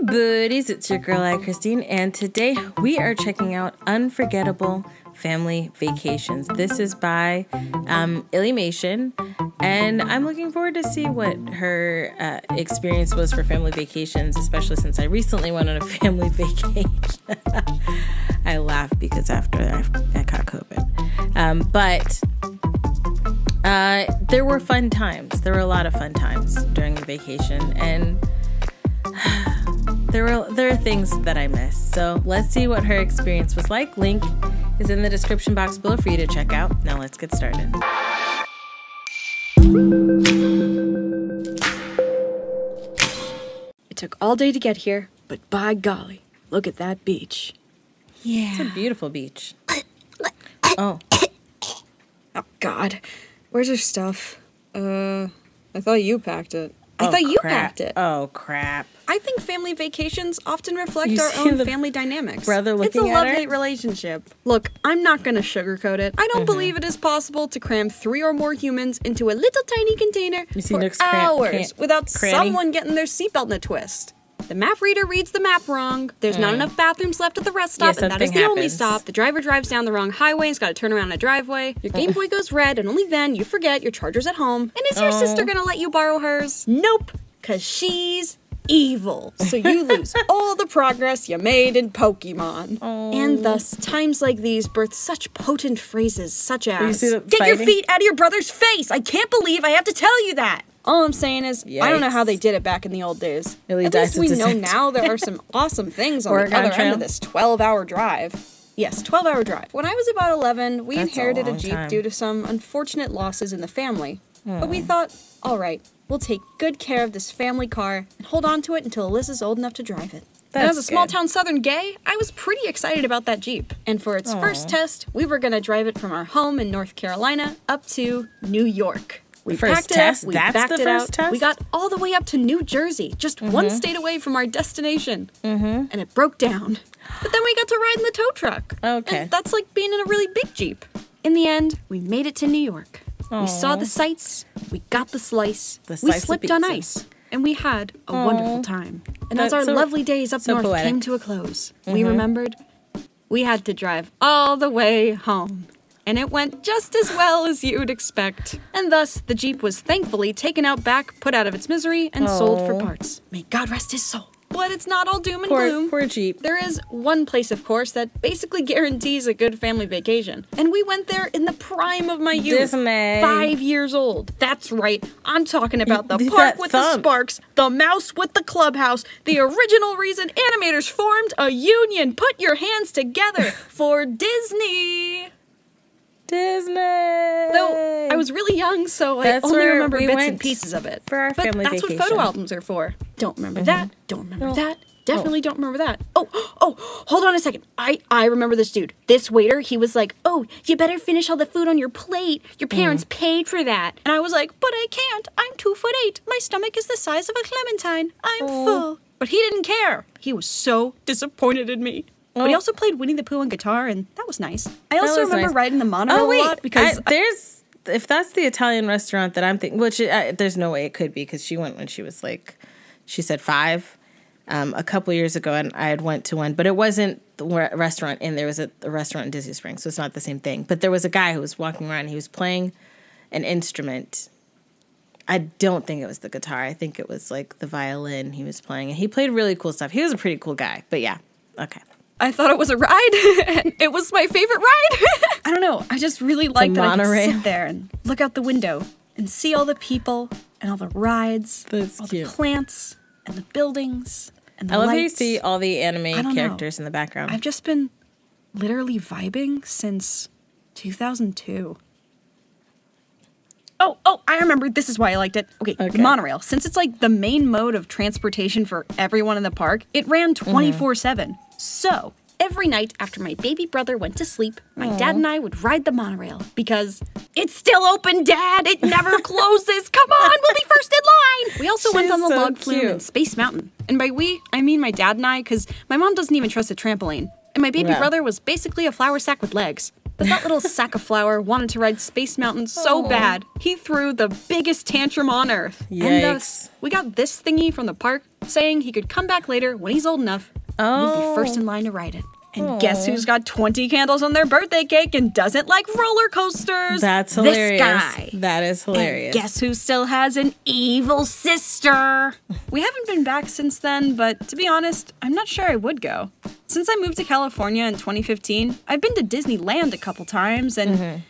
Buddies, it's your girl AyChristene, and today we are checking out Unforgettable Family Vacations. This is by Illymation, and I'm looking forward to see what her experience was for family vacations, especially since I recently went on a family vacation. I laugh because after I caught COVID. But there were fun times. There were a lot of fun times during the vacation, and there are things that I missed. So let's see what her experience was like. Link is in the description box below for you to check out. Now let's get started. It took all day to get here, but by golly, look at that beach. Yeah. It's a beautiful beach. Oh. Oh, God. Where's her stuff? I thought you packed it. Oh, I thought you crap. packed it. Oh, crap. I think family vacations often reflect You our see own the family dynamics. brother It's a looking at her? love-hate relationship. Look, I'm not gonna sugarcoat it. I don't believe it is possible to cram 3 or more humans into a little tiny container You see for Nook's hours without cranny? someone getting their seatbelt in a twist. The map reader reads the map wrong. There's not enough bathrooms left at the rest stop, and that is the only happens. stop. The driver drives down the wrong highway and's got to turn around a driveway. Your Game Boy goes red, and only then you forget your charger's at home. And is your sister gonna let you borrow hers? Nope, cause she's evil. So you lose all the progress you made in Pokemon. And thus, times like these birth such potent phrases such as, "Get your feet out of your brother's face! I can't believe I have to tell you that!" All I'm saying is, I don't know how they did it back in the old days. At least we know now there are some awesome things on the other end of this 12-hour drive. Yes, 12-hour drive. When I was about 11, we inherited a Jeep due to some unfortunate losses in the family. But we thought, all right, we'll take good care of this family car and hold on to it until Alyssa's old enough to drive it. And as a small-town Southern gay, I was pretty excited about that Jeep. And for its first test, we were going to drive it from our home in North Carolina up to New York. We packed it up, we backed it out, we got all the way up to New Jersey, just one state away from our destination. And it broke down. But then we got to ride in the tow truck. And that's like being in a really big Jeep. In the end, we made it to New York. We saw the sights, we got the slice, we slipped on ice, and we had a wonderful time. And as our lovely days up north came to a close, we remembered we had to drive all the way home. And it went just as well as you'd expect. And thus, the Jeep was thankfully taken out back, put out of its misery, and sold for parts. May God rest his soul. But it's not all doom and gloom. Poor Jeep. There is one place, of course, that basically guarantees a good family vacation. And we went there in the prime of my youth. Disney. 5 years old. That's right. I'm talking about the park with the sparks, the mouse with the clubhouse, the original reason animators formed a union. Put your hands together for Disney. Disney. Though I was really young, so I only remember bits and pieces of it. For our family vacation. That's what photo albums are for. Don't remember that. Don't remember that. Definitely don't remember that. Oh, hold on a second. I remember this dude. This waiter, he was like, "Oh, you better finish all the food on your plate. Your parents paid for that." And I was like, "But I can't. I'm 2'8". My stomach is the size of a clementine. I'm full." But he didn't care. He was so disappointed in me. But he also played Winnie the Pooh on guitar, and that was nice. I also remember riding the monorail a lot because if that's the Italian restaurant that I'm thinking, which there's no way it could be because she went when she was like, she said 5, a couple years ago, and I had went to one, but it wasn't the restaurant in there was a restaurant in Disney Springs, so it's not the same thing. But there was a guy who was walking around, and he was playing an instrument. I don't think it was the guitar. I think it was like the violin he was playing, and he played really cool stuff. He was a pretty cool guy, but yeah, okay. I thought it was a ride, and it was my favorite ride. I don't know, I just really like that I can sit there and look out the window and see all the people and all the rides, the plants and the buildings and the lights. I love how you see all the anime characters in the background. I've just been literally vibing since 2002. Oh, I remember. This is why I liked it. Okay, the monorail. Since it's like the main mode of transportation for everyone in the park, it ran 24/7. So, every night after my baby brother went to sleep, my dad and I would ride the monorail because it's still open, Dad! It never closes! Come on, we'll be first in line! We also went on the log flume in Space Mountain. And by we, I mean my dad and I, because my mom doesn't even trust a trampoline. And my baby brother was basically a flour sack with legs. But that little sack of flour wanted to ride Space Mountain so bad, he threw the biggest tantrum on Earth. Yikes. And we got this thingy from the park saying he could come back later when he's old enough. And he'd be first in line to ride it. And guess who's got 20 candles on their birthday cake and doesn't like roller coasters? That's hilarious. This guy. That is hilarious. And guess who still has an evil sister? We haven't been back since then, but to be honest, I'm not sure I would go. Since I moved to California in 2015, I've been to Disneyland a couple times, and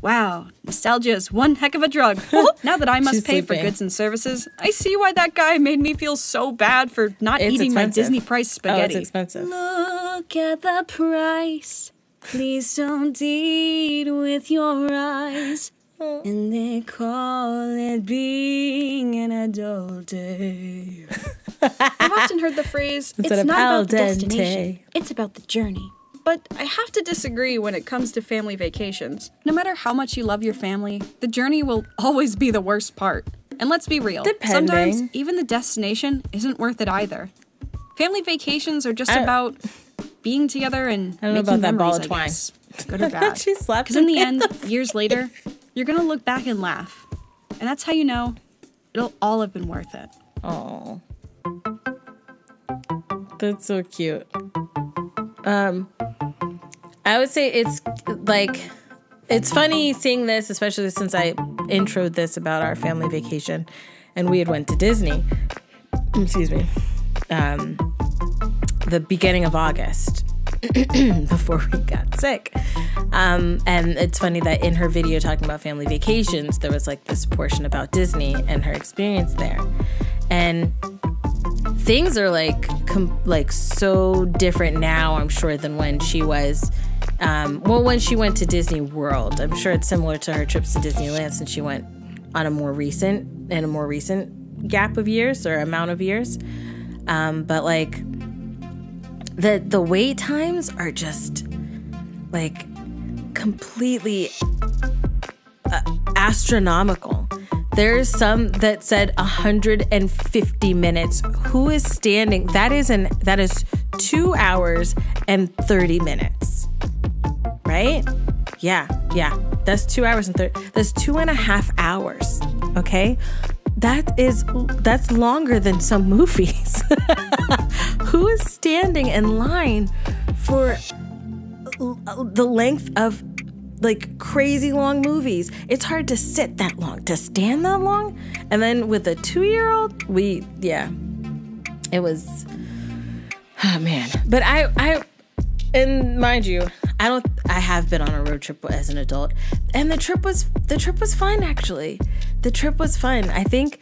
wow, nostalgia is one heck of a drug. Now that I must pay for goods and services, I see why that guy made me feel so bad for not eating my Disney-priced spaghetti. Oh, it's expensive. Look at the price. Please don't eat with your eyes. And they call it being an adult. I've often heard the phrase, it's not about the destination, it's about the journey. But I have to disagree when it comes to family vacations. No matter how much you love your family, the journey will always be the worst part. And let's be real, sometimes even the destination isn't worth it either. Family vacations are just about being together and making memories, I guess. Good or bad. Because in the end, years later, you're gonna look back and laugh. And that's how you know it'll all have been worth it. Oh, that's so cute. I would say it's like, it's funny seeing this, especially since I introed this about our family vacation and we had went to Disney, excuse me, the beginning of August before we got sick. And it's funny that in her video talking about family vacations, there was like this portion about Disney and her experience there. And things are like so different now, I'm sure, than when she was, when she went to Disney World. I'm sure it's similar to her trips to Disneyland since she went on a more recent gap of years or amount of years. But like the wait times are just like completely astronomical. There's some that said 150 minutes. Who is standing? That is 2 hours and 30 minutes. Right? Yeah. That's 2 hours and 30. That's 2.5 hours. Okay? That's longer than some movies. Who is standing in line for the length of like crazy long movies? It's hard to sit that long, to stand that long. And then with a 2-year-old, it was, oh man. But and mind you, I have been on a road trip as an adult, and the trip was fun, actually. The trip was fun. I think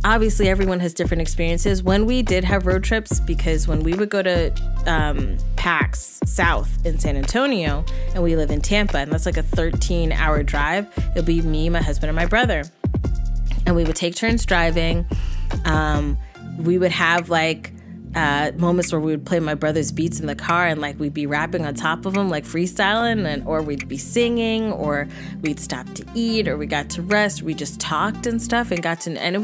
obviously everyone has different experiences. When we did have road trips, because when we would go to PAX South in San Antonio, and we live in Tampa, and that's like a 13-hour drive, it'll be me, my husband, and my brother. And we would take turns driving. We would have like moments where we would play my brother's beats in the car, and like we'd be rapping on top of them, like freestyling, or we'd be singing, or we'd stop to eat, or we got to rest. We just talked and stuff, and and it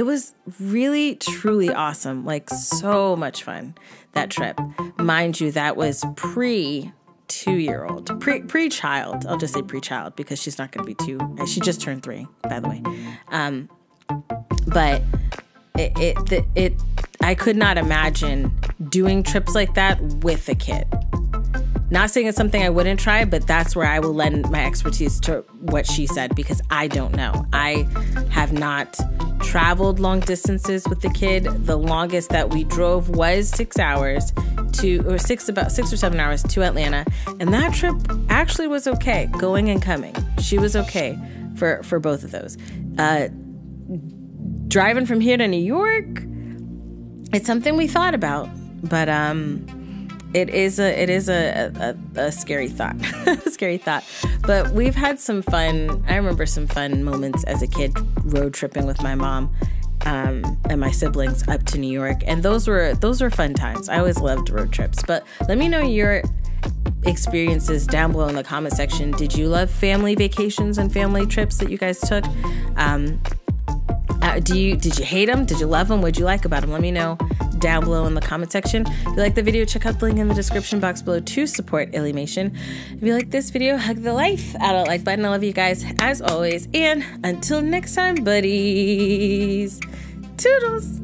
was really truly awesome. Like so much fun, that trip. Mind you, that was pre-2-year-old, pre-child. I'll just say pre-child because she's not going to be 2. She just turned 3, by the way. But I could not imagine doing trips like that with a kid. Not saying it's something I wouldn't try, but that's where I will lend my expertise to what she said, because I don't know. I have not traveled long distances with the kid. The longest that we drove was 6 hours about 6 or 7 hours to Atlanta. And that trip actually was okay, going and coming. She was okay for both of those. Driving from here to New York, it's something we thought about, but it is a scary thought. A scary thought. But we've had some fun. I remember some fun moments as a kid road tripping with my mom and my siblings up to New York, and those were fun times. I always loved road trips. But let me know your experiences down below in the comment section. Did you love family vacations and family trips that you guys took? Did you hate them? Did you love them? What'd you like about them? Let me know down below in the comment section. If you like the video, check out the link in the description box below to support illymation. If you like this video, hug the life out of the like button. I love you guys as always. And until next time, buddies. Toodles.